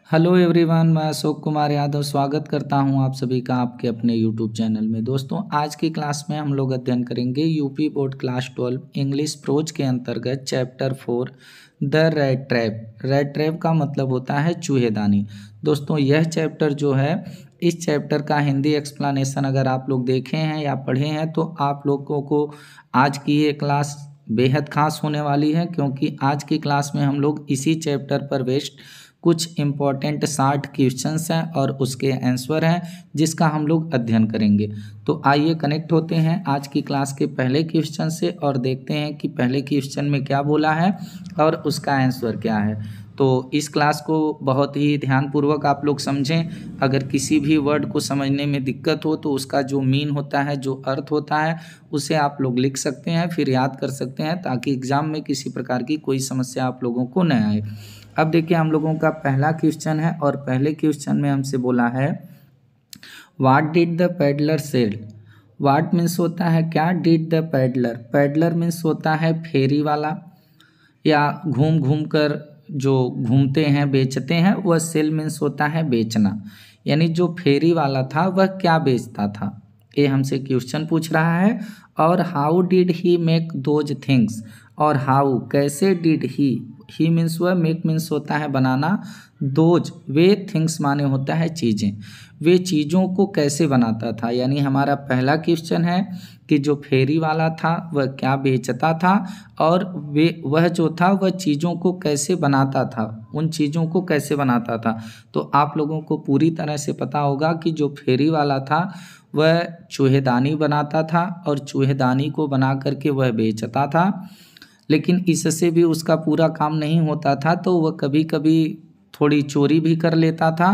Hello everyone, मैं अशोक कुमार यादव स्वागत करता हूं आप सभी का आपके अपने यूट्यूब चैनल में। दोस्तों, आज की क्लास में हम लोग अध्ययन करेंगे UP board class 12 English pros के अंतर्गत chapter 4 the red trap. Red trap का मतलब होता है चूहेदानी। दोस्तों, यह चैप्टर जो है, इस चैप्टर का हिंदी एक्सप्लेनेशन अगर आप लोग देखे हैं या पढ़े हैं तो आप लोगों को आज की ये क्लास बेहद खास होने वाली है, क्योंकि आज की क्लास में हम लोग इसी चैप्टर पर बेस्ड कुछ इम्पॉर्टेंट 60 क्वेश्चंस हैं और उसके आंसर हैं जिसका हम लोग अध्ययन करेंगे। तो आइए कनेक्ट होते हैं आज की क्लास के पहले क्वेश्चन से और देखते हैं कि पहले क्वेश्चन में क्या बोला है और उसका आंसर क्या है। तो इस क्लास को बहुत ही ध्यानपूर्वक आप लोग समझें। अगर किसी भी वर्ड को समझने में दिक्कत हो तो उसका जो मीन होता है, जो अर्थ होता है, उसे आप लोग लिख सकते हैं, फिर याद कर सकते हैं, ताकि एग्जाम में किसी प्रकार की कोई समस्या आप लोगों को न आए। अब देखिए, हम लोगों का पहला क्वेश्चन है और पहले क्वेश्चन में हमसे बोला है what did the peddler sell. What means होता है क्या, did the peddler. Peddler means होता है फेरी वाला या घूम घूम कर जो घूमते हैं, बेचते हैं। वह सेल मीन्स होता है बेचना, यानी जो फेरी वाला था वह क्या बेचता था, ये हमसे क्वेश्चन पूछ रहा है। और how did he make those things, और हाउ कैसे डिड ही मीन्स वह, मेक मीन्स होता है बनाना, दोज वे थिंग्स माने होता है चीज़ें, वे चीज़ों को कैसे बनाता था। यानी हमारा पहला क्वेश्चन है कि जो फेरी वाला था वह क्या बेचता था और वह जो था वह चीज़ों को कैसे बनाता था, उन चीज़ों को कैसे बनाता था। तो आप लोगों को पूरी तरह से पता होगा कि जो फेरी वाला था वह चूहेदानी बनाता था और चूहेदानी को बना करके वह बेचता था। लेकिन इससे भी उसका पूरा काम नहीं होता था, तो वह कभी कभी थोड़ी चोरी भी कर लेता था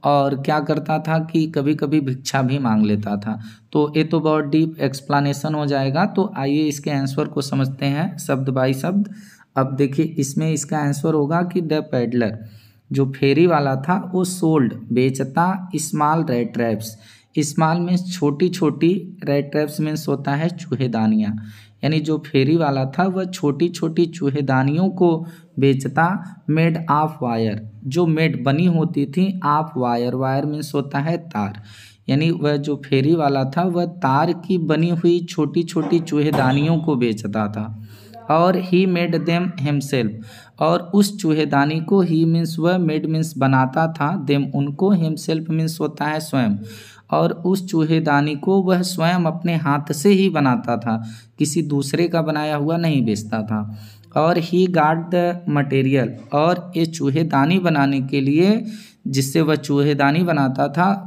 और क्या करता था कि कभी कभी भिक्षा भी मांग लेता था। तो ये तो बहुत डीप एक्सप्लेनेशन हो जाएगा। तो आइए इसके आंसर को समझते हैं शब्द बाय शब्द। अब देखिए, इसमें इसका आंसर होगा कि द पैडलर, जो फेरी वाला था, वो सोल्ड बेचता small red traps. Small means छोटी छोटी, रेड ट्रैप्स मीन्स होता है चूहेदानियाँ। यानी जो फेरी वाला था वह छोटी छोटी चूहेदानियों को बेचता, मेड ऑफ वायर, जो मेड बनी होती थी ऑफ वायर। वायर मीन्स होता है तार। यानी वह जो फेरी वाला था वह तार की बनी हुई छोटी छोटी चूहेदानियों को बेचता था। और ही मेड देम हिमसेल्फ, और उस चूहेदानी को, ही मीन्स वह, मेड मीन्स बनाता था, देम उनको, हिमसेल्फ मीन्स होता है स्वयं। और उस चूहेदानी को वह स्वयं अपने हाथ से ही बनाता था, किसी दूसरे का बनाया हुआ नहीं बेचता था। और ही गाट द मटेरियल, और ये चूहेदानी बनाने के लिए, जिससे वह चूहेदानी बनाता था,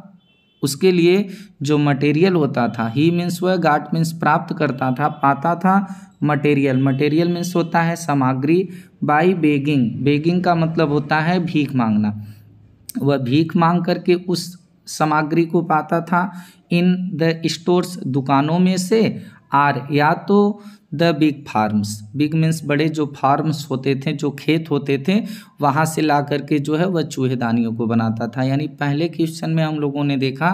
उसके लिए जो मटेरियल होता था, ही मीन्स वह, गाट मीन्स प्राप्त करता था, पाता था, मटेरियल, मटेरियल मीन्स होता है सामग्री, बाय बेगिंग। बेगिंग का मतलब होता है भीख मांगना। वह भीख मांग करके उस सामग्री को पाता था इन द स्टोर्स, दुकानों में से, आर या तो the big farms. Big means बड़े, जो फार्म्स होते थे, जो खेत होते थे, वहाँ से ला करके जो है वह चूहेदानियों को बनाता था। यानी पहले क्वेश्चन में हम लोगों ने देखा,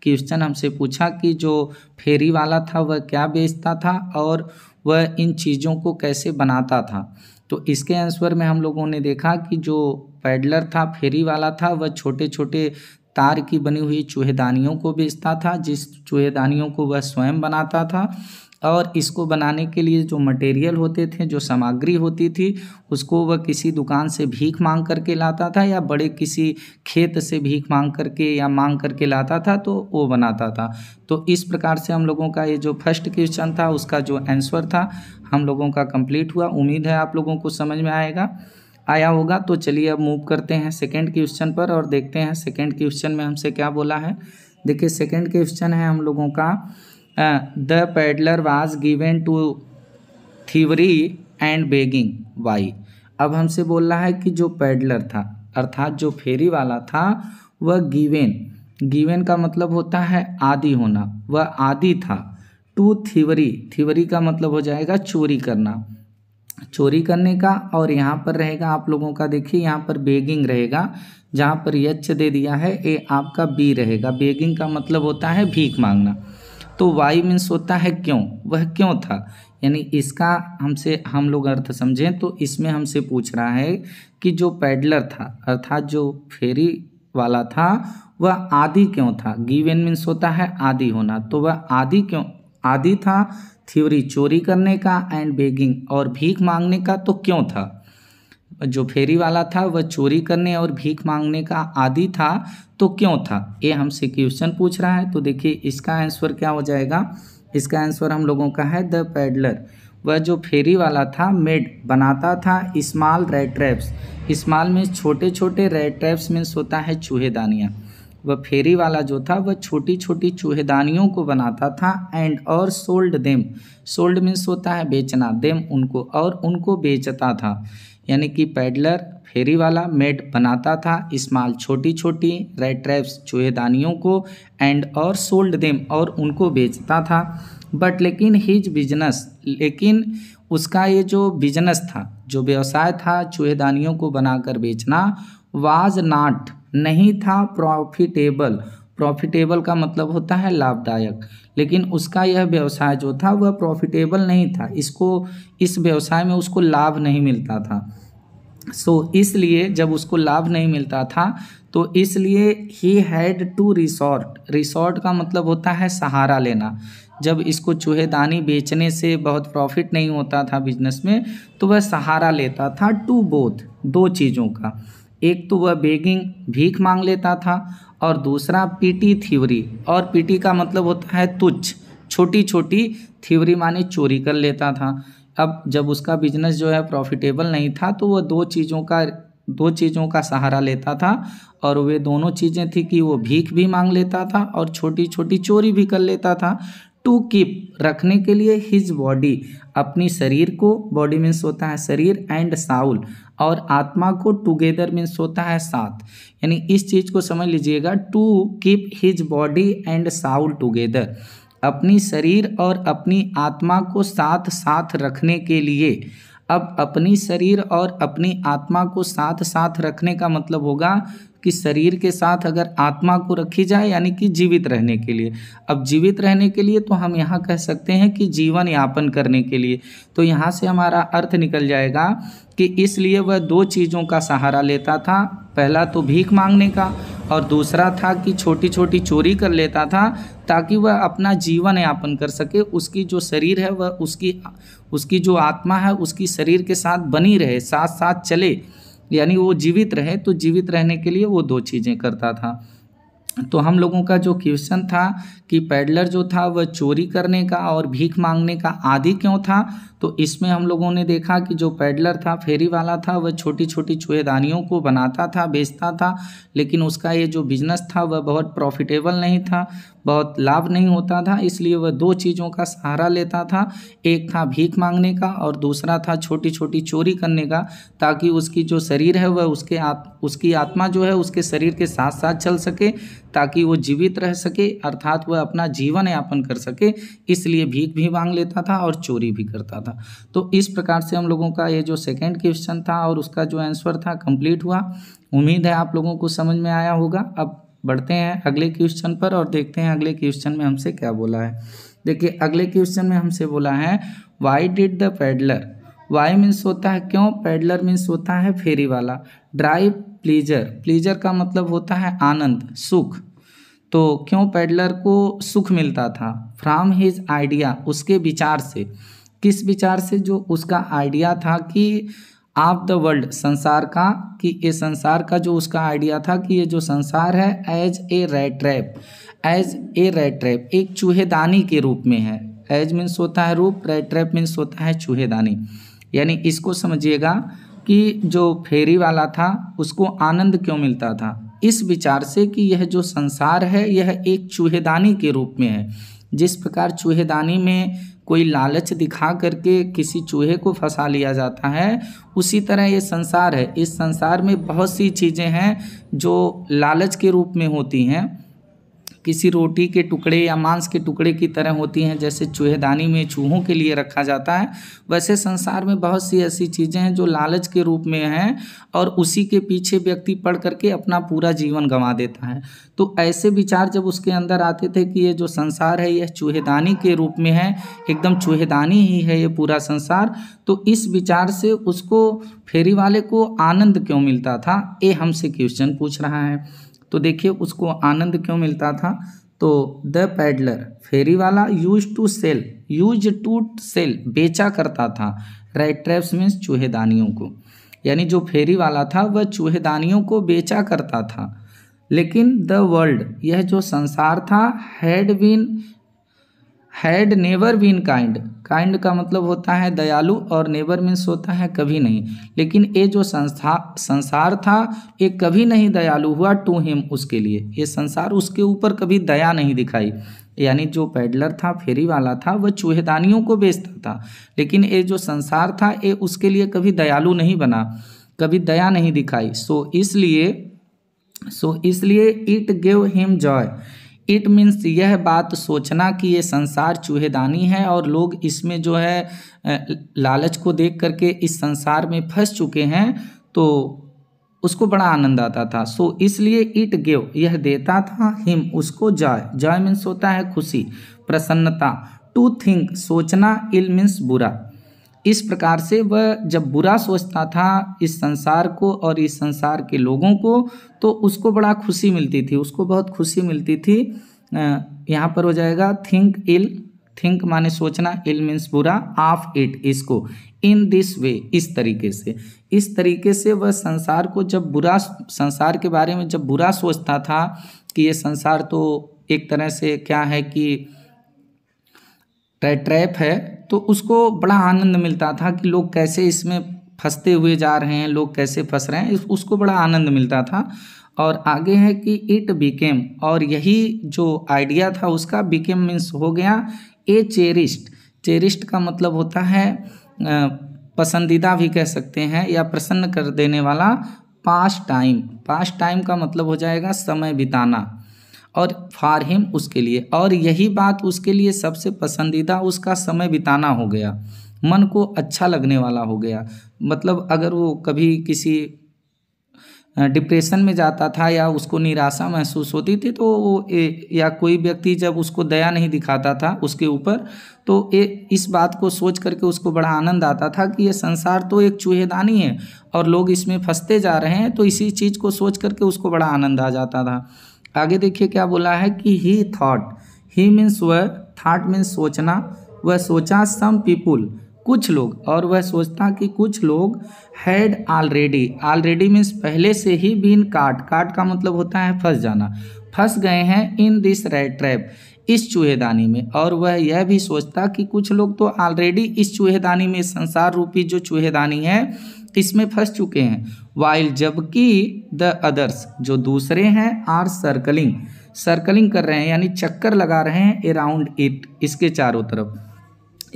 क्वेश्चन हमसे पूछा कि जो फेरी वाला था वह क्या बेचता था और वह इन चीज़ों को कैसे बनाता था। तो इसके आंसर में हम लोगों ने देखा कि जो पैडलर था, फेरी वाला था, वह छोटे छोटे तार की बनी हुई चूहेदानियों को बेचता था, जिस चूहेदानियों को वह स्वयं बनाता था। और इसको बनाने के लिए जो मटेरियल होते थे, जो सामग्री होती थी, उसको वह किसी दुकान से भीख मांग करके लाता था या बड़े किसी खेत से भीख मांग करके या मांग करके लाता था, तो वो बनाता था। तो इस प्रकार से हम लोगों का ये जो फर्स्ट क्वेश्चन था उसका जो आंसर था हम लोगों का कंप्लीट हुआ। उम्मीद है आप लोगों को समझ में आया होगा। तो चलिए अब मूव करते हैं सेकंड क्वेश्चन पर और देखते हैं सेकंड क्वेश्चन में हमसे क्या बोला है। देखिए, सेकंड क्वेश्चन है हम लोगों का, the peddler was given to thievery and begging why. अब हमसे बोल रहा है कि जो पैडलर था, अर्थात जो फेरी वाला था, वह गिवन का मतलब होता है आदि होना, वह आदि था, टू थीवरी, थीवरी का मतलब हो जाएगा चोरी करना, चोरी करने का। और यहाँ पर रहेगा आप लोगों का, देखिए यहाँ पर बेगिंग रहेगा, जहाँ पर यच्छ दे दिया है ये आपका बी रहेगा। बेगिंग का मतलब होता है भीख मांगना। तो वाई मीन्स होता है क्यों, वह क्यों था। यानी इसका हम लोग अर्थ समझें तो इसमें हमसे पूछ रहा है कि जो पैडलर था अर्थात जो फेरी वाला था वह आदी क्यों था। गिवन मीन्स होता है आदी होना, तो वह आदी क्यों आदी था। थ्योरी चोरी करने का एंड बेगिंग और भीख मांगने का तो क्यों था। जो फेरी वाला था वह चोरी करने और भीख मांगने का आदी था तो क्यों था, ये हमसे क्वेश्चन पूछ रहा है। तो देखिए इसका आंसर क्या हो जाएगा। इसका आंसर हम लोगों का है द पैडलर, वह जो फेरी वाला था मेड बनाता था small red traps. Small means छोटे छोटे, रेड ट्रैप्स मीन्स होता है चूहेदानियाँ। वह फेरी वाला जो था वह छोटी छोटी चूहेदानियों को बनाता था एंड और सोल्ड देम। सोल्ड मीन्स होता है बेचना, देम उनको, और उनको बेचता था। यानी कि पैडलर फेरी वाला मेड बनाता था स्मॉल छोटी छोटी, रेड ट्रैप्स चूहेदानियों को, एंड और सोल्ड देम और उनको बेचता था। बट लेकिन हिज बिजनेस, लेकिन उसका ये जो बिजनेस था, जो व्यवसाय था चूहेदानियों को बनाकर बेचना, वाज नॉट नहीं था प्रॉफिटेबल। प्रॉफिटेबल का मतलब होता है लाभदायक, लेकिन उसका यह व्यवसाय जो था वह प्रॉफिटेबल नहीं था। इस व्यवसाय में उसको लाभ नहीं मिलता था। इसलिए जब उसको लाभ नहीं मिलता था तो इसलिए ही हैड टू रिसॉर्ट का मतलब होता है सहारा लेना। जब इसको चूहेदानी बेचने से बहुत प्रॉफिट नहीं होता था बिजनेस में, तो वह सहारा लेता था टू बोथ, दो चीज़ों का। एक तो वह बेगिंग भीख मांग लेता था, और दूसरा पीटी थ्योरी, और पीटी का मतलब होता है तुच्छ, छोटी छोटी, थ्योरी माने चोरी कर लेता था। अब जब उसका बिजनेस जो है प्रॉफिटेबल नहीं था तो वह दो चीज़ों का सहारा लेता था, और वे दोनों चीज़ें थी कि वो भीख भी मांग लेता था और छोटी छोटी चोरी भी कर लेता था। टू कीप रखने के लिए हिज बॉडी, अपनी शरीर को, बॉडी मीन्स होता है शरीर, एंड साउल और आत्मा को, टुगेदर मीन्स होता है साथ। यानी इस चीज़ को समझ लीजिएगा, to keep his body and soul together, अपनी शरीर और अपनी आत्मा को साथ साथ रखने के लिए। अब अपनी शरीर और अपनी आत्मा को साथ साथ रखने का मतलब होगा कि शरीर के साथ अगर आत्मा को रखी जाए यानी कि जीवित रहने के लिए। अब जीवित रहने के लिए तो हम यहाँ कह सकते हैं कि जीवन यापन करने के लिए। तो यहाँ से हमारा अर्थ निकल जाएगा कि इसलिए वह दो चीज़ों का सहारा लेता था, पहला तो भीख मांगने का, और दूसरा था कि छोटी छोटी चोरी कर लेता था ताकि वह अपना जीवन यापन कर सके। उसकी जो शरीर है वह उसकी जो आत्मा है उसकी शरीर के साथ बनी रहे, साथ साथ चले, यानी वो जीवित रहे। तो जीवित रहने के लिए वो दो चीज़ें करता था। तो हम लोगों का जो क्वेश्चन था कि पैडलर जो था वह चोरी करने का और भीख मांगने का आदी क्यों था, तो इसमें हम लोगों ने देखा कि जो पैडलर था फेरी वाला था वह छोटी छोटी चूहेदानियों को बनाता था, बेचता था, लेकिन उसका ये जो बिजनेस था वह बहुत प्रॉफिटेबल नहीं था, बहुत लाभ नहीं होता था। इसलिए वह दो चीज़ों का सहारा लेता था, एक था भीख मांगने का और दूसरा था छोटी छोटी चोरी करने का, ताकि उसकी जो शरीर है वह उसकी आत्मा जो है उसके शरीर के साथ साथ चल सके, ताकि वो जीवित रह सके, अर्थात वह अपना जीवन यापन कर सके। इसलिए भीख भी मांग लेता था और चोरी भी करता था। तो इस प्रकार से हम लोगों का ये जो सेकंड क्वेश्चन था और उसका जो आंसर था कंप्लीट हुआ। उम्मीद है आप लोगों को समझ में आया होगा। अब बढ़ते हैं अगले क्वेश्चन पर और देखते हैं अगले क्वेश्चन में हमसे क्या बोला है। देखिए अगले क्वेश्चन में हमसे बोला है why did the peddler. Why means होता है क्यों, पैडलर मीन्स होता है फेरी वाला, ड्राइव प्लीजर, प्लीजर का मतलब होता है आनंद, सुख। तो क्यों पैडलर को सुख मिलता था, फ्रॉम हिज आइडिया, उसके विचार से। किस विचार से, जो उसका आइडिया था कि ऑफ द वर्ल्ड, संसार का, कि ये संसार का जो उसका आइडिया था कि ये जो संसार है as a rat trap, as a rat trap, एक चूहेदानी के रूप में है। एज मीन्स होता है रूप, रैट ट्रैप मीन्स होता है चूहेदानी। यानी इसको समझिएगा कि जो फेरी वाला था उसको आनंद क्यों मिलता था, इस विचार से कि यह जो संसार है यह एक चूहेदानी के रूप में है। जिस प्रकार चूहेदानी में कोई लालच दिखा करके किसी चूहे को फंसा लिया जाता है, उसी तरह ये संसार है। इस संसार में बहुत सी चीज़ें हैं जो लालच के रूप में होती हैं, किसी रोटी के टुकड़े या मांस के टुकड़े की तरह होती हैं, जैसे चूहेदानी में चूहों के लिए रखा जाता है, वैसे संसार में बहुत सी ऐसी चीज़ें हैं जो लालच के रूप में हैं और उसी के पीछे व्यक्ति पड़ करके अपना पूरा जीवन गंवा देता है। तो ऐसे विचार जब उसके अंदर आते थे कि ये जो संसार है यह चूहेदानी के रूप में है, एकदम चूहेदानी ही है ये पूरा संसार, तो इस विचार से उसको फेरी वाले को आनंद क्यों मिलता था, ये हमसे क्वेश्चन पूछ रहा है। तो देखिए उसको आनंद क्यों मिलता था। तो द पैडलर, फेरी वाला, यूज टू सेल, बेचा करता था, राइट ट्रैप्स मीन्स चूहेदानियों को, यानी जो फेरी वाला था वह चूहेदानियों को बेचा करता था। लेकिन द वर्ल्ड, यह जो संसार था, हैड नेवर बीन काइंड का मतलब होता है दयालु और नेवर मीन्स होता है कभी नहीं, लेकिन ये जो संसार था ये कभी नहीं दयालु हुआ टू हिम, उसके लिए ये संसार उसके ऊपर कभी दया नहीं दिखाई। यानी जो पैडलर था, फेरी वाला था, वह चूहेदानियों को बेचता था, लेकिन ये जो संसार था ये उसके लिए कभी दयालु नहीं बना, कभी दया नहीं दिखाई। सो इसलिए it give him Joy, it means यह बात सोचना कि ये संसार चूहेदानी है और लोग इसमें जो है लालच को देख करके इस संसार में फंस चुके हैं, तो उसको बड़ा आनंद आता था। सो इसलिए इट गिव, यह देता था, हिम उसको, जॉय मीन्स होता है खुशी, प्रसन्नता, टू थिंक सोचना, इल मीन्स बुरा। इस प्रकार से वह जब बुरा सोचता था इस संसार को और इस संसार के लोगों को, तो उसको बड़ा खुशी मिलती थी, उसको बहुत खुशी मिलती थी। यहाँ पर हो जाएगा थिंक इल, थिंक माने सोचना, इल मीन्स बुरा, ऑफ इट इसको, इन दिस वे इस तरीके से वह संसार को जब बुरा, संसार के बारे में जब बुरा सोचता था कि ये संसार तो एक तरह से क्या है कि ट्रैप है, तो उसको बड़ा आनंद मिलता था कि लोग कैसे इसमें फंसते हुए जा रहे हैं, लोग कैसे फंस रहे हैं, उसको बड़ा आनंद मिलता था। और आगे है कि इट बिकेम, और यही जो आइडिया था उसका बिकेम मीन्स हो गया ए चेरिस्ट का मतलब होता है पसंदीदा भी कह सकते हैं या प्रसन्न कर देने वाला, पास्ट टाइम का मतलब हो जाएगा समय बिताना, और फॉर हिम उसके लिए, और यही बात उसके लिए सबसे पसंदीदा उसका समय बिताना हो गया, मन को अच्छा लगने वाला हो गया। मतलब अगर वो कभी किसी डिप्रेशन में जाता था या उसको निराशा महसूस होती थी, तो वो या कोई व्यक्ति जब उसको दया नहीं दिखाता था उसके ऊपर, तो इस बात को सोच करके उसको बड़ा आनंद आता था कि ये संसार तो एक चूहेदानी है और लोग इसमें फंसते जा रहे हैं, तो इसी चीज़ को सोच करके उसको बड़ा आनंद आ जाता था। आगे देखिए क्या बोला है कि ही थॉट, ही मीन्स वह, थॉट मीन्स सोचना, वह सोचा, सम पीपुल कुछ लोग, और वह सोचता कि कुछ लोग हैड ऑलरेडी मीन्स पहले से ही बीन काट का मतलब होता है फंस जाना, फंस गए हैं इन दिस रेड ट्रैप इस चूहेदानी में, और वह यह भी सोचता कि कुछ लोग तो ऑलरेडी इस चूहेदानी में, संसार रूपी जो चूहेदानी है इसमें फंस चुके हैं, वाइल जबकि द अदर्स जो दूसरे हैं आर सर्कलिंग कर रहे हैं, यानी चक्कर लगा रहे हैं अराउंड इट इसके चारों तरफ।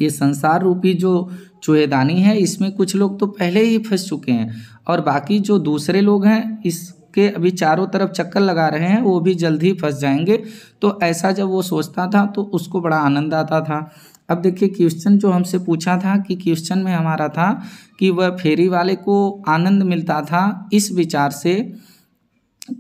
ये संसार रूपी जो चूहेदानी है इसमें कुछ लोग तो पहले ही फंस चुके हैं और बाकी जो दूसरे लोग हैं इसके अभी चारों तरफ चक्कर लगा रहे हैं, वो भी जल्द ही फंस जाएंगे। तो ऐसा जब वो सोचता था तो उसको बड़ा आनंद आता था। अब देखिए क्वेश्चन जो हमसे पूछा था कि क्वेश्चन में हमारा था कि वह फेरी वाले को आनंद मिलता था इस विचार से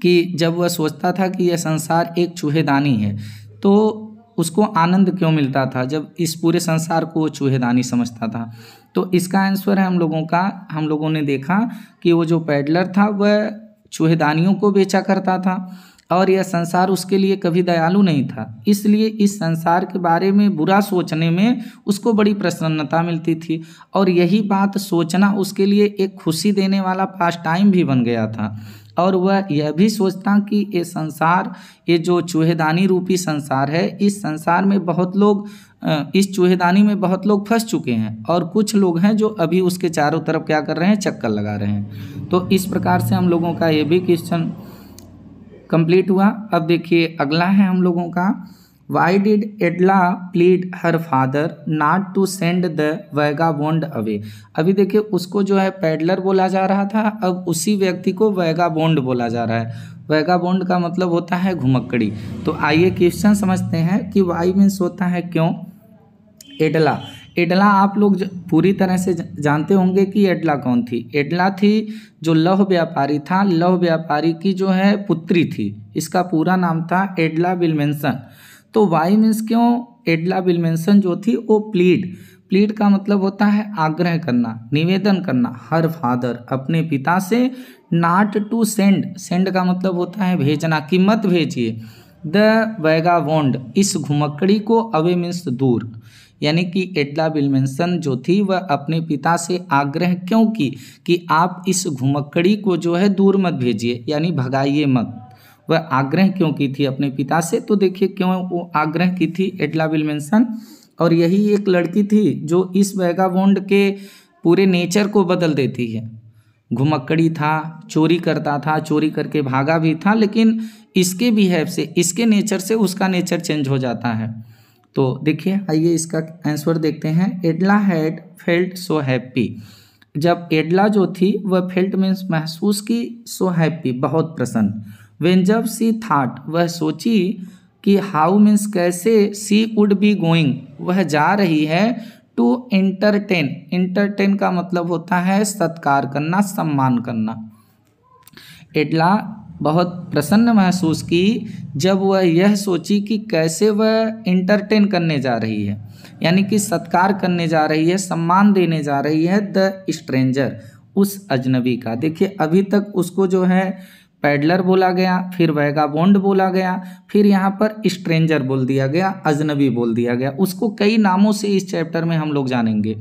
कि जब वह सोचता था कि यह संसार एक चूहेदानी है, तो उसको आनंद क्यों मिलता था जब इस पूरे संसार को वो चूहेदानी समझता था। तो इसका आंसर है हम लोगों ने देखा कि वो जो पैडलर था वह चूहेदानियों को बेचा करता था और यह संसार उसके लिए कभी दयालु नहीं था, इसलिए इस संसार के बारे में बुरा सोचने में उसको बड़ी प्रसन्नता मिलती थी और यही बात सोचना उसके लिए एक खुशी देने वाला पास टाइम भी बन गया था। और वह यह भी सोचता कि ये संसार, ये जो चूहेदानी रूपी संसार है, इस संसार में बहुत लोग, इस चूहेदानी में बहुत लोग फंस चुके हैं और कुछ लोग हैं जो अभी उसके चारों तरफ क्या कर रहे हैं, चक्कर लगा रहे हैं। तो इस प्रकार से हम लोगों का ये भी क्वेश्चन कंप्लीट हुआ। अब देखिए अगला है हम लोगों का why did Edla plead her father not to send the vagabond away. अभी देखिए उसको जो है पैडलर बोला जा रहा था, अब उसी व्यक्ति को वैगाबॉन्ड बोला जा रहा है। वैगाबॉन्ड का मतलब होता है घुमक्कड़ी। तो आइए क्वेश्चन समझते हैं कि वाई मीन्स होता है क्यों। एडला, एडला आप लोग पूरी तरह से जानते होंगे कि एडला कौन थी। एडला थी जो लौह व्यापारी था, लौह व्यापारी की जो है पुत्री थी। इसका पूरा नाम था एडला विल्मेंसन। तो वाई मीन्स क्यों, एडला विल्मेंसन जो थी वो प्लीड, प्लीड का मतलब होता है आग्रह करना, निवेदन करना, हर फादर अपने पिता से, नॉट टू सेंड, सेंड का मतलब होता है भेजना, कि मत भेजिए, द वैगाबॉन्ड इस घुमक्कड़ी को, अवे मीन्स दूर। यानी कि एडला विल्मेंसन जो थी वह अपने पिता से आग्रह क्यों की कि आप इस घुमक्कड़ी को जो है दूर मत भेजिए, यानी भगाइए मत। वह आग्रह क्यों की थी अपने पिता से, तो देखिए क्यों वो आग्रह की थी एडला विल्मेंसन। और यही एक लड़की थी जो इस वैगाबॉन्ड के पूरे नेचर को बदल देती है। घुमक्कड़ी था, चोरी करता था, चोरी करके भागा भी था, लेकिन इसके बिहेव से, इसके नेचर से उसका नेचर चेंज हो जाता है। तो देखिए आइए इसका आंसर देखते हैं। एडला हैड फेल्ट सो हैप्पी, जब एडला जो थी वह फेल्ट मीन्स महसूस की, सो हैप्पी बहुत प्रसन्न। वेन जब सी थाट वह सोची कि हाउ मीन्स कैसे, सी वुड बी गोइंग वह जा रही है, टू एंटरटेन, एंटरटेन का मतलब होता है सत्कार करना, सम्मान करना। एडला बहुत प्रसन्न महसूस की जब वह यह सोची कि कैसे वह एंटरटेन करने जा रही है, यानी कि सत्कार करने जा रही है, सम्मान देने जा रही है द स्ट्रेंजर उस अजनबी का। देखिए अभी तक उसको जो है पैडलर बोला गया, फिर वैगाबॉन्ड बोला गया, फिर यहाँ पर स्ट्रेंजर बोल दिया गया, अजनबी बोल दिया गया। उसको कई नामों से इस चैप्टर में हम लोग जानेंगे,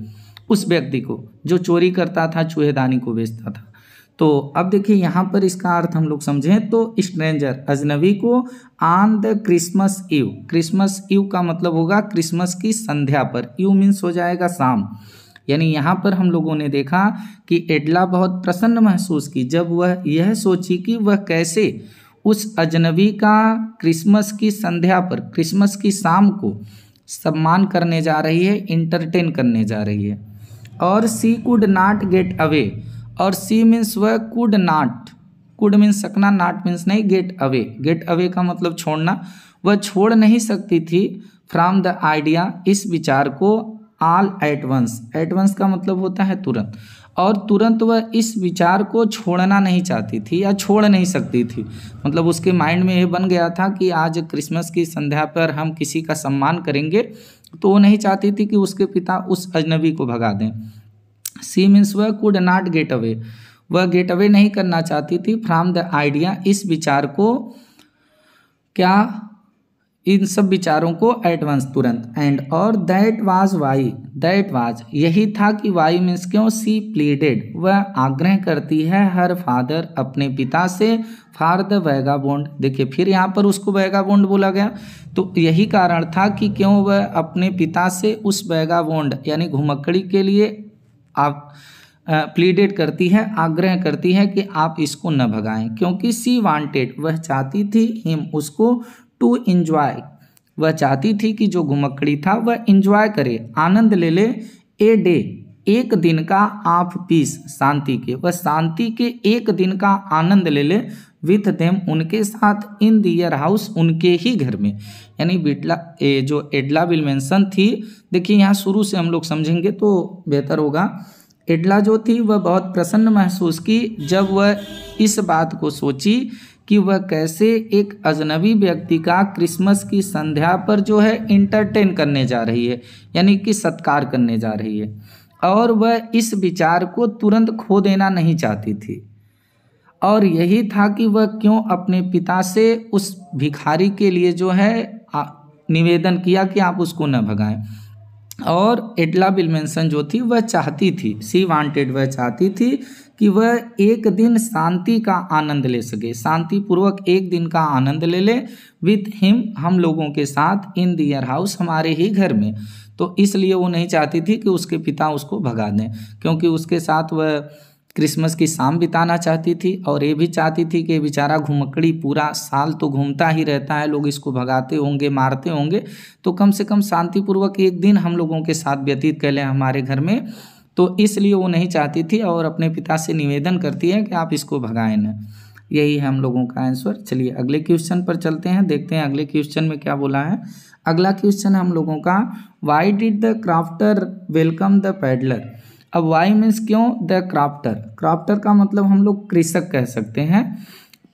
उस व्यक्ति को जो चोरी करता था, चूहेदानी को बेचता था। तो अब देखिए यहाँ पर इसका अर्थ हम लोग समझें तो स्ट्रेंजर अजनबी को on the Christmas Eve, Christmas Eve का मतलब होगा क्रिसमस की संध्या पर, ईव मीन्स हो जाएगा शाम। यानी यहाँ पर हम लोगों ने देखा कि एडला बहुत प्रसन्न महसूस की जब वह यह सोची कि वह कैसे उस अजनबी का क्रिसमस की संध्या पर, क्रिसमस की शाम को सम्मान करने जा रही है, इंटरटेन करने जा रही है। और सी कुड नॉट गेट अवे, और सी मीन्स वह कुड नॉट, कुड मीन्स सकना, नॉट मीन्स नहीं, गेट अवे, गेट अवे का मतलब छोड़ना, वह छोड़ नहीं सकती थी फ्रॉम द आइडिया इस विचार को, all at once, at once का मतलब होता है तुरंत, और तुरंत वह इस विचार को छोड़ना नहीं चाहती थी या छोड़ नहीं सकती थी। मतलब उसके माइंड में ये बन गया था कि आज क्रिसमस की संध्या पर हम किसी का सम्मान करेंगे, तो वो नहीं चाहती थी कि उसके पिता उस अजनबी को भगा दें। सी मीन्स वह कुड नॉट गेट अवे, वह गेट अवे नहीं करना चाहती थी फ्रॉम द आइडिया इस विचार को, क्या, इन सब विचारों को एट वंस तुरंत। एंड और that was why, that was यही था कि वाई मीन्स क्यों, सी प्लीडेड वह आग्रह करती है हर फादर अपने पिता से, फॉर द वैगाबॉन्ड। देखिए फिर यहाँ पर उसको वैगाबॉन्ड बोला गया, तो यही कारण था कि क्यों वह अपने पिता से उस वैगाबॉन्ड यानी घुमक्कड़ी के लिए आप प्लीडेड करती है, आग्रह करती है कि आप इसको न भगाएं, क्योंकि सी वांटेड वह चाहती थी, हिम उसको, टू इंजॉय वह चाहती थी कि जो घुमक्कड़ी था वह इंजॉय करे, आनंद ले ले, ए डे एक दिन का, ऑफ पीस शांति के, वह शांति के एक दिन का आनंद ले ले, विथ देम उनके साथ, इन दियर हाउस उनके ही घर में। यानी जो एडला विल्मेंसन थी, देखिए यहाँ शुरू से हम लोग समझेंगे तो बेहतर होगा। एडला जो थी वह बहुत प्रसन्न महसूस की जब वह इस बात को सोची कि वह कैसे एक अजनबी व्यक्ति का क्रिसमस की संध्या पर जो है इंटरटेन करने जा रही है, यानी कि सत्कार करने जा रही है, और वह इस विचार को तुरंत खो देना नहीं चाहती थी। और यही था कि वह क्यों अपने पिता से उस भिखारी के लिए जो है निवेदन किया कि आप उसको न भगाएं। और एडला विल्मेंसन जो थी वह चाहती थी, सी वांटेड वह चाहती थी कि वह एक दिन शांति का आनंद ले सके, शांति पूर्वक एक दिन का आनंद ले ले, विथ हिम हम लोगों के साथ, इन दियर हाउस हमारे ही घर में। तो इसलिए वो नहीं चाहती थी कि उसके पिता उसको भगा दें, क्योंकि उसके साथ वह क्रिसमस की शाम बिताना चाहती थी और ये भी चाहती थी कि बेचारा घुमक्कड़ी पूरा साल तो घूमता ही रहता है, लोग इसको भगाते होंगे, मारते होंगे, तो कम से कम शांतिपूर्वक एक दिन हम लोगों के साथ व्यतीत कर लें हमारे घर में। तो इसलिए वो नहीं चाहती थी और अपने पिता से निवेदन करती है कि आप इसको भगाएं न। यही है हम लोगों का आंसर। चलिए अगले क्वेश्चन पर चलते हैं, देखते हैं अगले क्वेश्चन में क्या बोला है। अगला क्वेश्चन है हम लोगों का, why did the crafter welcome the peddler. अब वाई मीन्स क्यों, द क्राफ्टर, क्राफ्टर का मतलब हम लोग कृषक कह सकते हैं।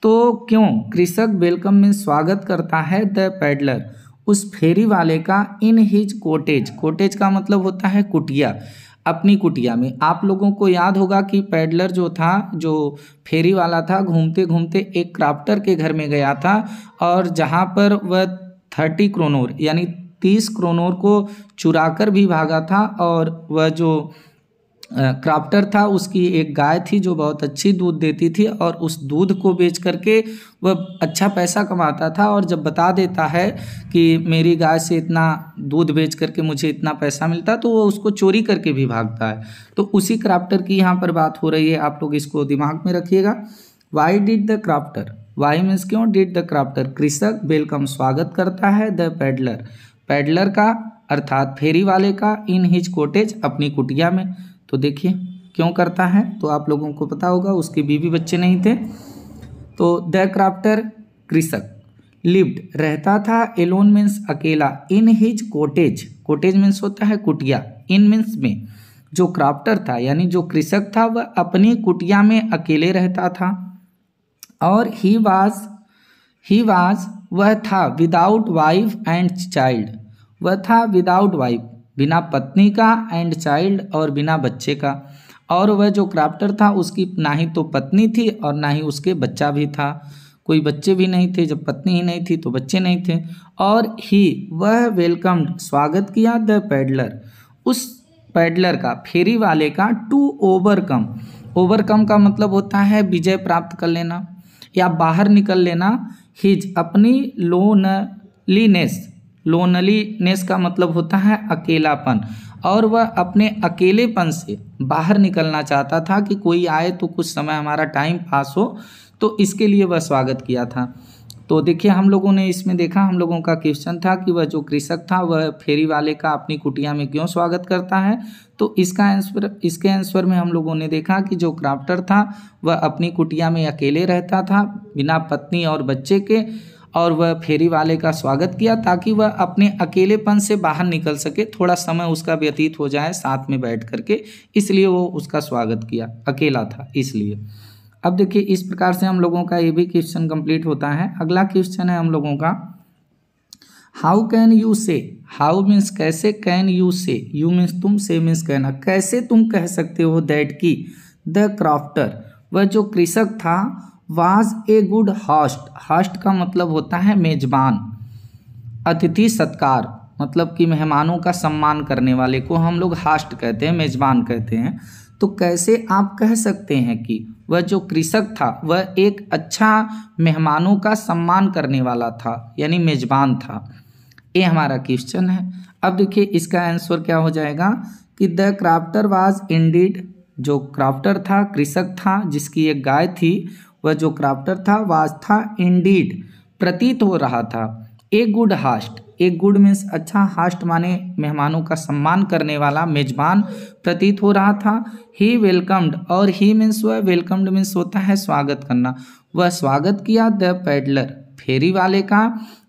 तो क्यों कृषक वेलकम मीन्स स्वागत करता है द पैडलर, उस फेरी वाले का, इन हिज कोटेज, कोटेज का मतलब होता है कुटिया, अपनी कुटिया में। आप लोगों को याद होगा कि पैडलर जो था, जो फेरी वाला था, घूमते घूमते एक क्राफ्टर के घर में गया था और जहाँ पर वह 30 क्रोनोर यानी 30 क्रोनोर को चुराकर भी भागा था। और वह जो क्राफ्टर था उसकी एक गाय थी जो बहुत अच्छी दूध देती थी और उस दूध को बेच करके वह अच्छा पैसा कमाता था। और जब बता देता है कि मेरी गाय से इतना दूध बेच करके मुझे इतना पैसा मिलता, तो वो उसको चोरी करके भी भागता है। तो उसी क्राफ्टर की यहाँ पर बात हो रही है, आप लोग इसको दिमाग में रखिएगा। Why did the crofter, why means क्यों, डिड द क्राफ्टर कृषक वेलकम स्वागत करता है द पैडलर, पैडलर का अर्थात फेरी वाले का, इन हिज कोटेज अपनी कुटिया में। तो देखिए क्यों करता है, तो आप लोगों को पता होगा उसके बीवी बच्चे नहीं थे। तो द क्राफ्टर कृषक लिव्ड रहता था, एलोन मीन्स अकेला, in his cottage, cottage means होता है कुटिया, इन मीन्स में। जो क्राफ्टर था यानी जो कृषक था वह अपनी कुटिया में अकेले रहता था। और ही वाज वह था विदाउट वाइफ एंड चाइल्ड, वह था विदाउट वाइफ बिना पत्नी का, एंड चाइल्ड और बिना बच्चे का। और वह जो क्राफ्टर था उसकी ना ही तो पत्नी थी और ना ही उसके बच्चा भी था, कोई बच्चे भी नहीं थे, जब पत्नी ही नहीं थी तो बच्चे नहीं थे। और ही वह वेलकम्ड स्वागत किया द पैडलर, उस पैडलर का, फेरी वाले का, टू ओवरकम, ओवरकम का मतलब होता है विजय प्राप्त कर लेना या बाहर निकल लेना, हिज अपनी लोनलीनेस, लोनलीनेस का मतलब होता है अकेलापन, और वह अपने अकेलेपन से बाहर निकलना चाहता था कि कोई आए तो कुछ समय हमारा टाइम पास हो, तो इसके लिए वह स्वागत किया था। तो देखिए हम लोगों ने इसमें देखा, हम लोगों का क्वेश्चन था कि वह जो कृषक था वह फेरी वाले का अपनी कुटिया में क्यों स्वागत करता है। तो इसका आंसर, इसके आंसर में हम लोगों ने देखा कि जो क्राफ्टर था वह अपनी कुटिया में अकेले रहता था बिना पत्नी और बच्चे के, और वह फेरी वाले का स्वागत किया ताकि वह अपने अकेलेपन से बाहर निकल सके, थोड़ा समय उसका व्यतीत हो जाए साथ में बैठ करके, इसलिए वो उसका स्वागत किया, अकेला था इसलिए। अब देखिए इस प्रकार से हम लोगों का ये भी क्वेश्चन कंप्लीट होता है। अगला क्वेश्चन है हम लोगों का, हाउ कैन यू से, हाउ मीन्स कैसे, कैन यू से, यू मीन्स तुम, से मीन्स कहना, कैसे तुम कह सकते हो दैट की द क्राफ्टर, वह जो कृषक था, was a good host, host का मतलब होता है मेजबान, अतिथि सत्कार मतलब कि मेहमानों का सम्मान करने वाले को हम लोग होस्ट कहते हैं, मेजबान कहते हैं। तो कैसे आप कह सकते हैं कि वह जो कृषक था वह एक अच्छा मेहमानों का सम्मान करने वाला था यानी मेजबान था, ये हमारा क्वेश्चन है। अब देखिए इसका आंसर क्या हो जाएगा कि द क्राफ्टर वाज इंडीड, जो क्राफ्टर था, कृषक था जिसकी एक गाय थी, वह जो क्राफ्टर था वाज था, इंडीड प्रतीत हो रहा था, ए गुड हास्ट, एक गुड मीन्स अच्छा, हास्ट माने मेहमानों का सम्मान करने वाला, मेजबान प्रतीत हो रहा था। ही वेलकम्ड, और ही मीन्स वह, वेलकम्ड मीन्स होता है स्वागत करना, वह स्वागत किया द पैडलर फेरी वाले का,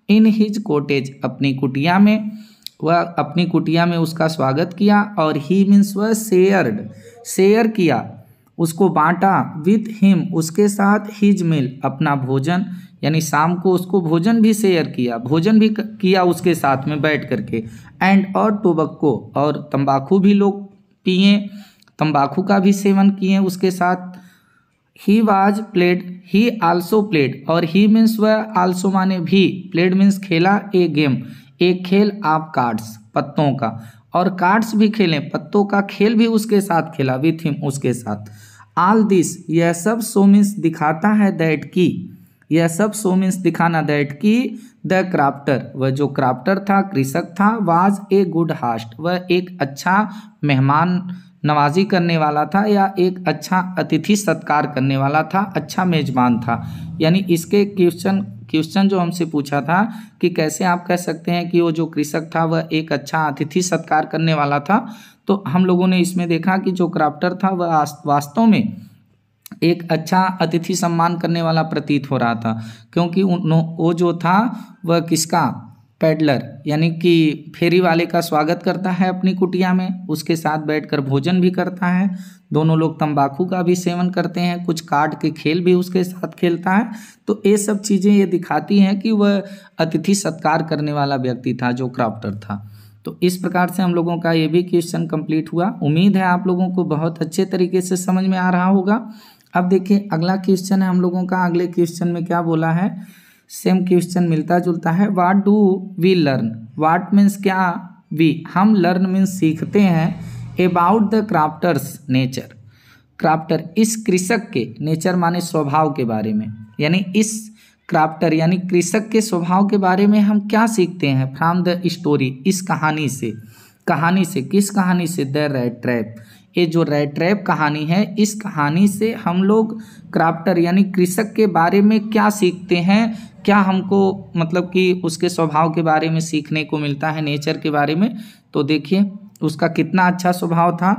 इन हिज कोटेज अपनी कुटिया में, वह अपनी कुटिया में उसका स्वागत किया। और ही मीन्स वह शेयर्ड, शेयर किया, उसको बांटा, विथ हिम उसके साथ, हिज मील अपना भोजन, यानी शाम को उसको भोजन भी शेयर किया, भोजन भी किया उसके साथ में बैठ करके। एंड और टोबक्को, और तंबाकू भी लोग पिए, तंबाकू का भी सेवन किए उसके साथ। He was played, he also played, और ही मीन्स वह, आल्सो माने भी, प्लेड मीन्स खेला, ए गेम एक खेल, आप कार्ड्स पत्तों का, और कार्ड्स भी खेलें, पत्तों का खेल भी उसके साथ खेला, विथ हिम उसके साथ। ऑल दिस यह सब सो मीन्स दिखाता है दैट की, यह सब सो मीन्स दिखाना, दैट की द क्राफ्टर वह जो क्राफ्टर था, कृषक था, वाज ए गुड हास्ट वह एक अच्छा मेहमान नवाजी करने वाला था या एक अच्छा अतिथि सत्कार करने वाला था, अच्छा मेजबान था। यानी इसके क्वेश्चन जो हमसे पूछा था कि कैसे आप कह सकते हैं कि वो जो कृषक था वह एक अच्छा अतिथि सत्कार करने वाला था, तो हम लोगों ने इसमें देखा कि जो क्राफ्टर था वह वास्तव में एक अच्छा अतिथि सम्मान करने वाला प्रतीत हो रहा था, क्योंकि वो जो था वह किसका, पैडलर यानी कि फेरी वाले का स्वागत करता है अपनी कुटिया में, उसके साथ बैठकर भोजन भी करता है। दोनों लोग तंबाकू का भी सेवन करते हैं, कुछ कार्ड के खेल भी उसके साथ खेलता है। तो ये सब चीज़ें ये दिखाती हैं कि वह अतिथि सत्कार करने वाला व्यक्ति था जो क्राफ्टर था। तो इस प्रकार से हम लोगों का ये भी क्वेश्चन कंप्लीट हुआ। उम्मीद है आप लोगों को बहुत अच्छे तरीके से समझ में आ रहा होगा। अब देखिए अगला क्वेश्चन है हम लोगों का। अगले क्वेश्चन में क्या बोला है, सेम क्वेश्चन मिलता जुलता है। What do we learn, what means क्या, वी हम, लर्न मीन्स सीखते हैं, about the crofter's nature, crofter इस कृषक के, नेचर माने स्वभाव के बारे में, यानी इस क्राफ्टर यानी कृषक के स्वभाव के बारे में हम क्या सीखते हैं, फ्रॉम द स्टोरी, इस कहानी से। कहानी से, किस कहानी से, द रैट ट्रैप, ये जो रैट ट्रैप कहानी है, इस कहानी से हम लोग क्राफ्टर यानी कृषक के बारे में क्या सीखते हैं, क्या हमको मतलब कि उसके स्वभाव के बारे में सीखने को मिलता है, नेचर के बारे में। तो देखिए उसका कितना अच्छा स्वभाव था।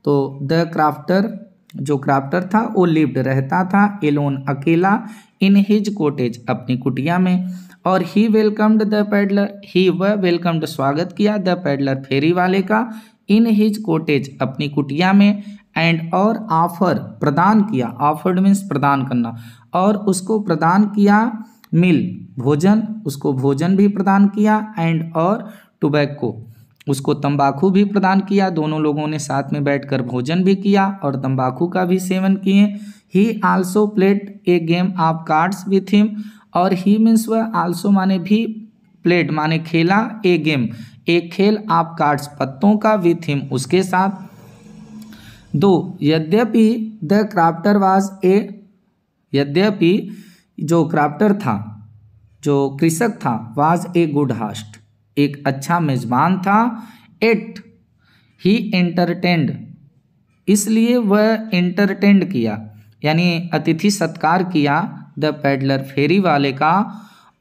तो द क्राफ्टर, जो क्राफ्टर था वो लिव्ड रहता था, एलोन अकेला, इन हिज कोटेज अपनी कुटिया में, और ही वेलकम्ड द पैडलर, ही वह वेलकम्ड स्वागत किया, द पैडलर फेरी वाले का, इन हिज कोटेज अपनी कुटिया में, एंड और ऑफर प्रदान किया, ऑफर्ड मीन्स प्रदान करना, और उसको प्रदान किया मिल भोजन, उसको भोजन भी प्रदान किया, एंड और टोबैको उसको तंबाकू भी प्रदान किया। दोनों लोगों ने साथ में बैठकर भोजन भी किया और तंबाकू का भी सेवन किए। ही also played a game of cards with him, और ही मीन्स वह, आल्सो माने भी, प्लेड माने खेला, ए गेम एक खेल, ऑफ कार्ड्स पत्तों का, विथ हिम उसके साथ। दो यद्यपि द क्राफ्टर वाज ए, यद्यपि जो क्राफ्टर था, जो कृषक था, वाज ए गुड होस्ट एक अच्छा मेजबान था, एट ही एंटरटेन्ड इसलिए वह एंटरटेन्ड किया यानी अतिथि सत्कार किया, द पैडलर फेरी वाले का,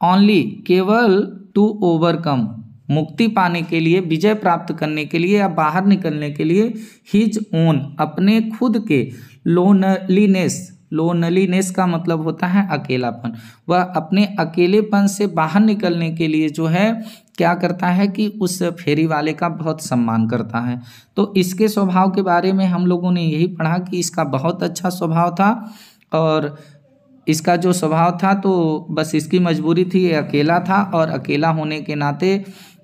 ओनली केवल, टू ओवरकम मुक्ति पाने के लिए, विजय प्राप्त करने के लिए या बाहर निकलने के लिए, हिज ओन अपने खुद के, लोनलीनेस, लोनलीनेस का मतलब होता है अकेलापन, वह अपने अकेलेपन से बाहर निकलने के लिए जो है क्या करता है कि उस फेरी वाले का बहुत सम्मान करता है। तो इसके स्वभाव के बारे में हम लोगों ने यही पढ़ा कि इसका बहुत अच्छा स्वभाव था, और इसका जो स्वभाव था तो बस इसकी मजबूरी थी, ये अकेला था और अकेला होने के नाते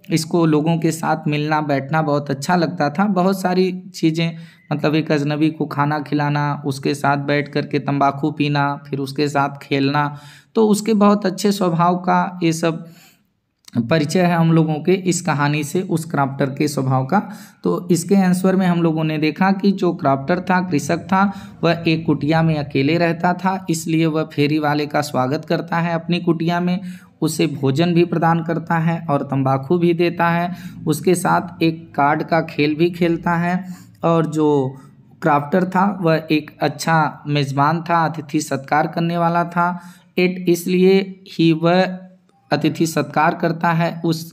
इसको लोगों के साथ मिलना बैठना बहुत अच्छा लगता था। बहुत सारी चीज़ें मतलब एक अजनबी को खाना खिलाना, उसके साथ बैठ कर के तंबाकू पीना, फिर उसके साथ खेलना, तो उसके बहुत अच्छे स्वभाव का ये सब परिचय है हम लोगों के इस कहानी से, उस क्राफ्टर के स्वभाव का। तो इसके आंसर में हम लोगों ने देखा कि जो क्राफ्टर था, कृषक था, वह एक कुटिया में अकेले रहता था, इसलिए वह फेरी वाले का स्वागत करता है अपनी कुटिया में, उसे भोजन भी प्रदान करता है और तंबाकू भी देता है, उसके साथ एक कार्ड का खेल भी खेलता है, और जो क्राफ्टर था वह एक अच्छा मेज़बान था, अतिथि सत्कार करने वाला था। एट इसलिए ही वह अतिथि सत्कार करता है उस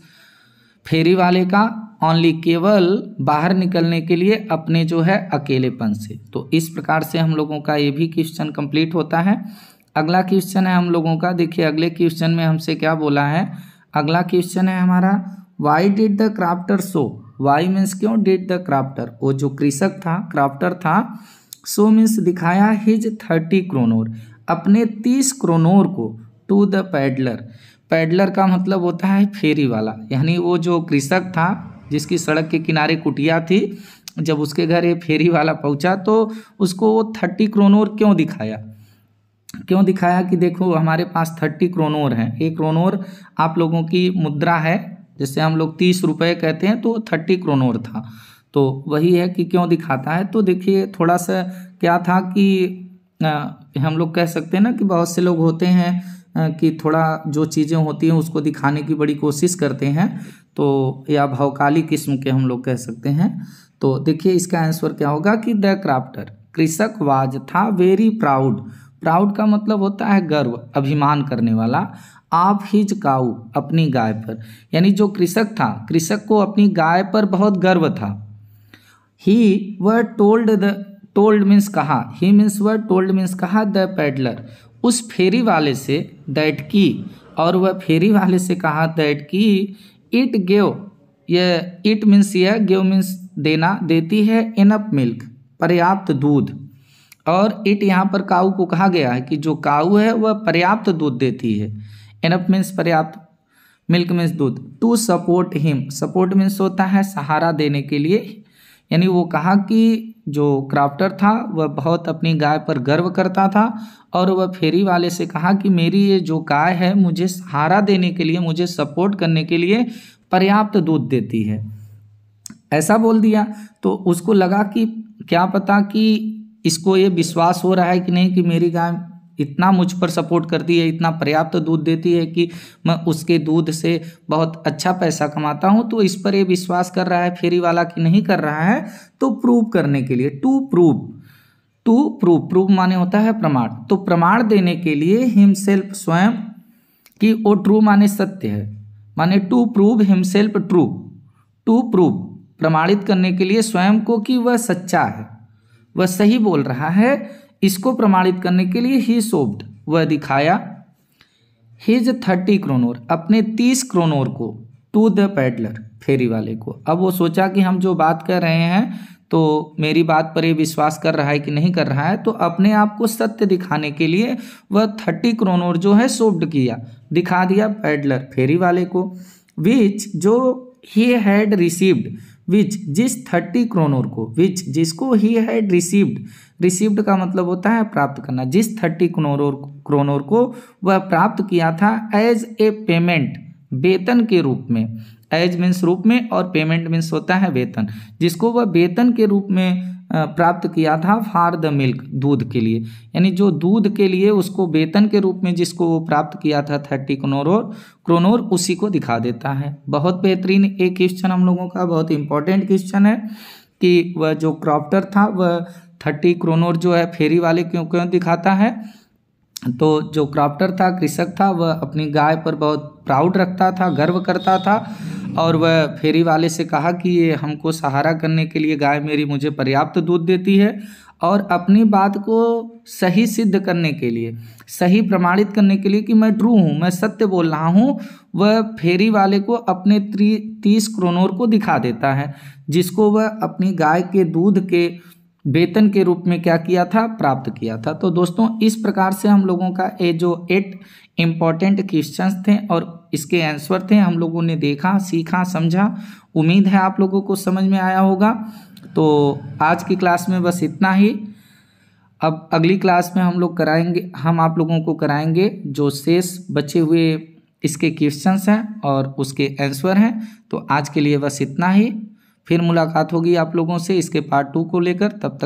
फेरी वाले का, ओनली केवल बाहर निकलने के लिए अपने जो है अकेलेपन से। तो इस प्रकार से हम लोगों का ये भी क्वेश्चन कंप्लीट होता है। अगला क्वेश्चन है हम लोगों का, देखिए अगले क्वेश्चन में हमसे क्या बोला है। अगला क्वेश्चन है हमारा, why did the crofter show, why means क्यों, डिड द क्राफ्टर वो जो कृषक था, क्राफ्टर था, सो मीन्स दिखाया, हिज 30 क्रोनोर अपने 30 क्रोनोर को, टू द पैडलर, पैडलर का मतलब होता है फेरी वाला, यानी वो जो कृषक था जिसकी सड़क के किनारे कुटिया थी, जब उसके घर ये फेरी वाला पहुंचा तो उसको वो 30 क्रोनोर क्यों दिखाया, क्यों दिखाया कि देखो हमारे पास 30 क्रोनोर हैं। एक क्रोनोर आप लोगों की मुद्रा है, जैसे हम लोग 30 रुपये कहते हैं, तो 30 क्रोनोर था। तो वही है कि क्यों दिखाता है। तो देखिए थोड़ा सा क्या था कि हम लोग कह सकते हैं ना कि बहुत से लोग होते हैं कि थोड़ा जो चीज़ें होती हैं उसको दिखाने की बड़ी कोशिश करते हैं, तो या भौकाली किस्म के हम लोग कह सकते हैं। तो देखिए इसका आंसर क्या होगा कि द क्राफ्टर, कृषक वाज था वेरी प्राउड, प्राउड का मतलब होता है गर्व, अभिमान करने वाला, ऑफ हिज काऊ, अपनी गाय पर, यानी जो कृषक था, कृषक को अपनी गाय पर बहुत गर्व था। ही वह टोल्ड मीन्स कहा, ही मीन्स वह, टोल्ड मीन्स कहा, द पेडलर, उस फेरी वाले से, दैट की, और वह फेरी वाले से कहा दैट की, इट गेव, यह इट मीन्स यह, गेव मीन्स देना, देती है, इनफ मिल्क, पर्याप्त दूध, और इट यहाँ पर काऊ को कहा गया है कि जो काऊ है वह पर्याप्त दूध देती है, इनफ मीन्स पर्याप्त, मिल्क मीन्स दूध। To support him, support means होता है सहारा देने के लिए, यानी वो कहा कि जो क्राफ्टर था वह बहुत अपनी गाय पर गर्व करता था और वह फेरी वाले से कहा कि मेरी ये जो गाय है मुझे सहारा देने के लिए, मुझे सपोर्ट करने के लिए पर्याप्त दूध देती है, ऐसा बोल दिया। तो उसको लगा कि क्या पता कि इसको ये विश्वास हो रहा है कि नहीं कि मेरी गाय इतना मुझ पर सपोर्ट करती है, इतना पर्याप्त दूध देती है कि मैं उसके दूध से बहुत अच्छा पैसा कमाता हूँ, तो इस पर ये विश्वास कर रहा है फेरी वाला कि नहीं कर रहा है। तो प्रूव करने के लिए, टू प्रूव माने होता है प्रमाण, तो प्रमाण देने के लिए हिमसेल्फ, स्वयं, कि वो ट्रू माने सत्य है, माने to prove himself true, to prove प्रमाणित करने के लिए स्वयं को कि वह सच्चा है, वह सही बोल रहा है, इसको प्रमाणित करने के लिए ही शोव्ड, वह दिखाया, हिज 30 क्रोनोर, अपने 30 क्रोनोर को, टू द पैडलर, फेरी वाले को। अब वो सोचा कि हम जो बात कर रहे हैं तो मेरी बात पर ये विश्वास कर रहा है कि नहीं कर रहा है, तो अपने आप को सत्य दिखाने के लिए वह 30 क्रोनोर जो है शोव्ड किया, दिखा दिया पैडलर, फेरी वाले को, विच, जो ही हैड रिसीव्ड, विच, जिस 30 क्रोनोर को, विच, जिसको ही हैड रिसीव्ड, रिसीव्ड का मतलब होता है प्राप्त करना, जिस 30 क्रोनोर को वह प्राप्त किया था, एज ए पेमेंट, वेतन के रूप में, एज मीन्स रूप में और पेमेंट मीन्स होता है वेतन, जिसको वह वेतन के रूप में प्राप्त किया था, फॉर द मिल्क, दूध के लिए, यानी जो दूध के लिए उसको वेतन के रूप में जिसको वो प्राप्त किया था 30 क्रोनोर, उसी को दिखा देता है। बहुत बेहतरीन एक क्वेश्चन हम लोगों का, बहुत इंपॉर्टेंट क्वेश्चन है कि वह जो क्राफ्टर था वह 30 क्रोनोर जो है फेरी वाले क्यों दिखाता है। तो जो क्राफ्टर था, कृषक था, वह अपनी गाय पर बहुत प्राउड रखता था, गर्व करता था, और वह फेरी वाले से कहा कि ये हमको सहारा करने के लिए गाय मेरी मुझे पर्याप्त दूध देती है, और अपनी बात को सही सिद्ध करने के लिए, सही प्रमाणित करने के लिए कि मैं ट्रू हूँ, मैं सत्य बोल रहा हूँ, वह फेरी वाले को अपने 30 क्रोनोर को दिखा देता है, जिसको वह अपनी गाय के दूध के वेतन के रूप में क्या किया था, प्राप्त किया था। तो दोस्तों इस प्रकार से हम लोगों का ये जो 8 इम्पॉर्टेंट क्वेश्चंस थे और इसके आंसर थे, हम लोगों ने देखा, सीखा, समझा। उम्मीद है आप लोगों को समझ में आया होगा। तो आज की क्लास में बस इतना ही। अब अगली क्लास में हम लोग कराएंगे, हम आप लोगों को कराएंगे जो शेष बचे हुए इसके क्वेश्चंस हैं और उसके आंसर हैं। तो आज के लिए बस इतना ही, फिर मुलाकात होगी आप लोगों से इसके पार्ट 2 को लेकर। तब तक